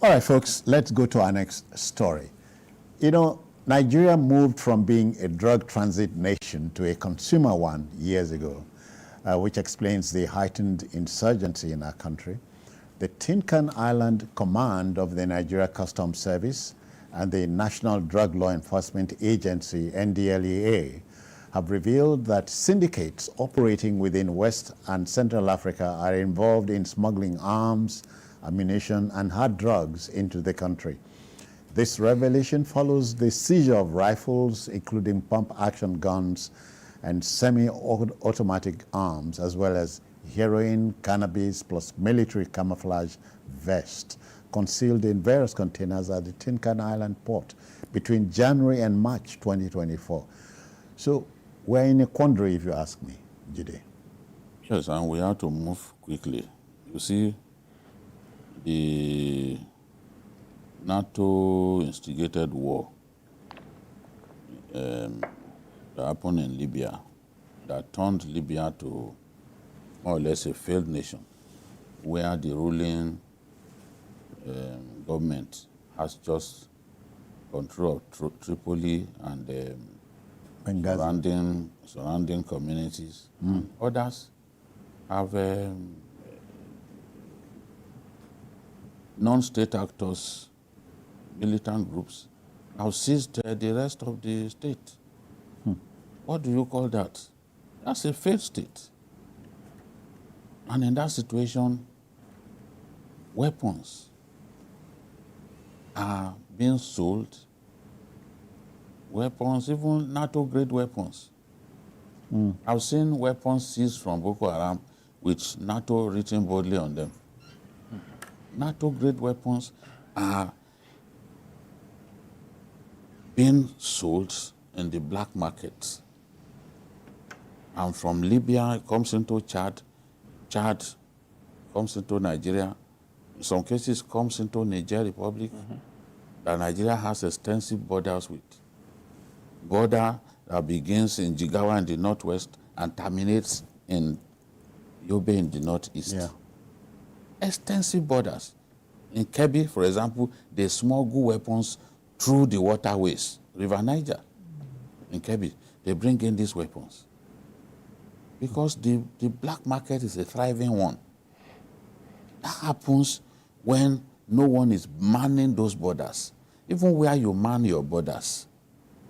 All right, folks, let's go to our next story. You know, Nigeria moved from being a drug transit nation to a consumer one years ago, which explains the heightened insurgency in our country. The Tinkan Island Command of the Nigeria Customs Service and the National Drug Law Enforcement Agency, NDLEA, have revealed that syndicates operating within West and Central Africa are involved in smuggling arms, ammunition, and hard drugs into the country. This revelation follows the seizure of rifles, including pump-action guns and semi-automatic arms, as well as heroin, cannabis, plus military camouflage vests concealed in various containers at the Tinkan Island port between January and March 2024. So we're in a quandary, if you ask me, Jide. Yes, and we have to move quickly. You see, the NATO instigated war that happened in Libya, that turned Libya to more or less a failed nation, where the ruling government has just control of Tripoli and surrounding communities. And others have non-state actors, militant groups, have seized the rest of the state. What do you call that? That's a failed state. And in that situation, weapons are being sold, weapons, even NATO-grade weapons. I've seen weapons seized from Boko Haram with NATO written boldly on them. NATO-grade weapons are being sold in the black market. And from Libya, it comes into Chad, Chad comes into Nigeria, in some cases comes into Niger Republic, that Nigeria has extensive borders with. Border that begins in Jigawa in the northwest and terminates in Yobe in the northeast. Yeah. Extensive borders. In Kebbi, for example, they smuggle weapons through the waterways, River Niger. In Kebbi, they bring in these weapons. Because the black market is a thriving one. That happens when no one is manning those borders. Even where you man your borders,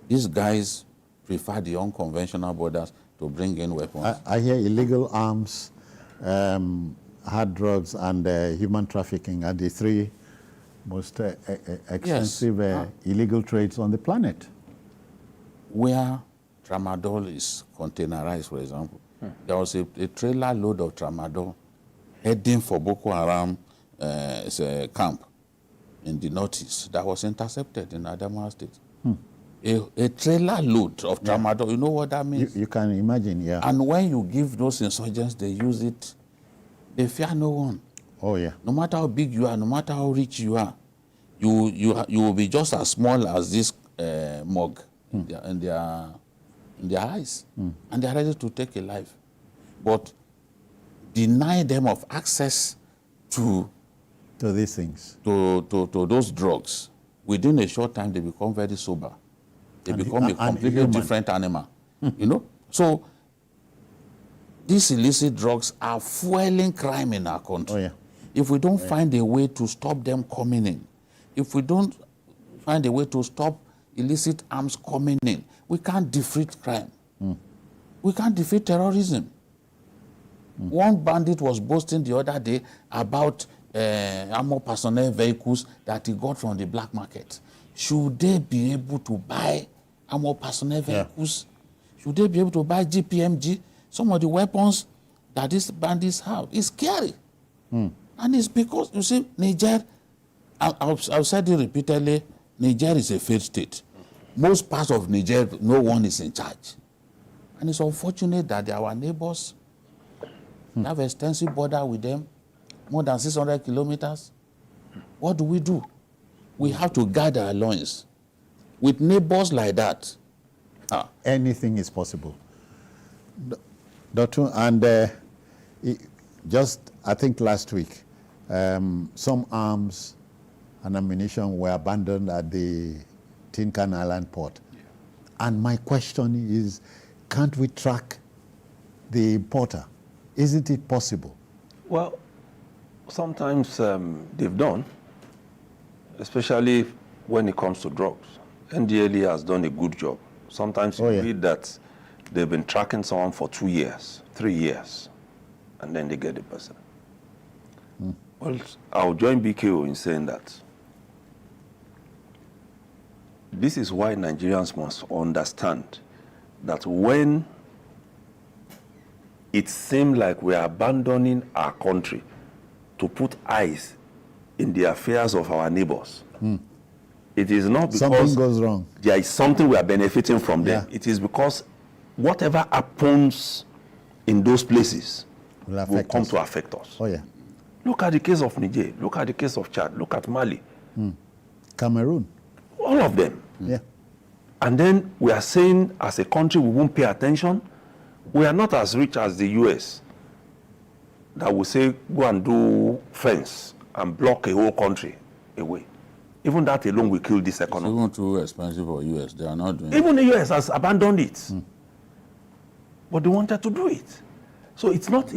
these guys prefer the unconventional borders to bring in weapons. I hear illegal arms, hard drugs, and human trafficking are the three most extensive illegal trades on the planet. Where tramadol is containerized, for example, there was a trailer load of tramadol heading for Boko Haram camp in the northeast that was intercepted in Adamawa State. A trailer load of tramadol, you know what that means? You can imagine, yeah. And when you give those insurgents, they use it, they fear no one. Oh, yeah. No matter how big you are, no matter how rich you are, you will be just as small as this mug in their eyes. And they are ready to take a life. But deny them of access to these things, to those drugs. Within a short time, they become very sober. They become a completely different animal. You know? So these illicit drugs are fueling crime in our country. Oh, yeah. If we don't find a way to stop them coming in, if we don't find a way to stop illicit arms coming in, we can't defeat crime. We can't defeat terrorism. One bandit was boasting the other day about armor personnel vehicles that he got from the black market. Should they be able to buy armor personnel vehicles? Should they be able to buy GPMG? Some of the weapons that these bandits have is scary. And it's because, you see, Niger, I've said it repeatedly, Niger is a failed state. Most parts of Niger, no one is in charge. And it's unfortunate that they are our neighbors. We have an extensive border with them, more than 600 kilometers. What do? We have to guard our loins. With neighbors like that, anything is possible. Doctor, and just, I think last week, some arms and ammunition were abandoned at the Tin Can Island port. Yeah. And my question is, can't we track the importer? Isn't it possible? Well, sometimes they've done, especially when it comes to drugs. NDLEA has done a good job. Sometimes you read that they've been tracking someone for 2 years, 3 years, and then they get the person. Well, I'll join BKO in saying that this is why Nigerians must understand that when it seems like we are abandoning our country to put eyes in the affairs of our neighbors, it is not because something goes wrong. There is something we are benefiting from them. It is because whatever happens in those places will come to affect us. Oh, yeah. Look at the case of Niger. Look at the case of Chad. Look at Mali. Cameroon. All of them. Yeah. And then we are saying as a country we won't pay attention. We are not as rich as the US that will say go and do fence and block a whole country away. Even that alone will kill this economy. It's even too expensive for US. They are not doing Even the US has abandoned it. But they wanted to do it. So it's not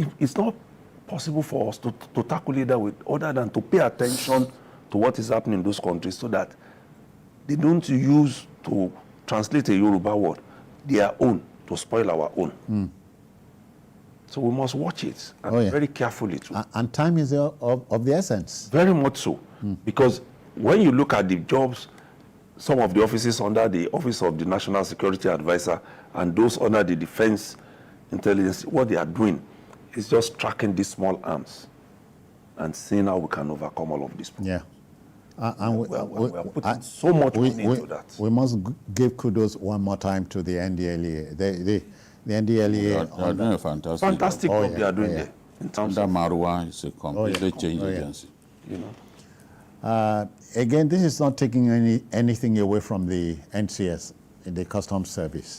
possible for us to tackle it that way, other than to pay attention to what is happening in those countries so that they don't use to translate a Yoruba word, their own, to spoil our own. So we must watch it and very carefully too. And time is of the essence. Very much so. Because when you look at the jobs, some of the offices under the Office of the National Security Advisor and those under the Defense Intelligence, what they are doing is just tracking these small arms and seeing how we can overcome all of this. Yeah. And we are putting so much money into that. We must give kudos one more time to the NDLEA. The NDLEA They are doing a fantastic job they are doing there. In terms Under of Marwa, it's a completely changed agency. You know. Again, this is not taking anything away from the NCS, the Customs Service.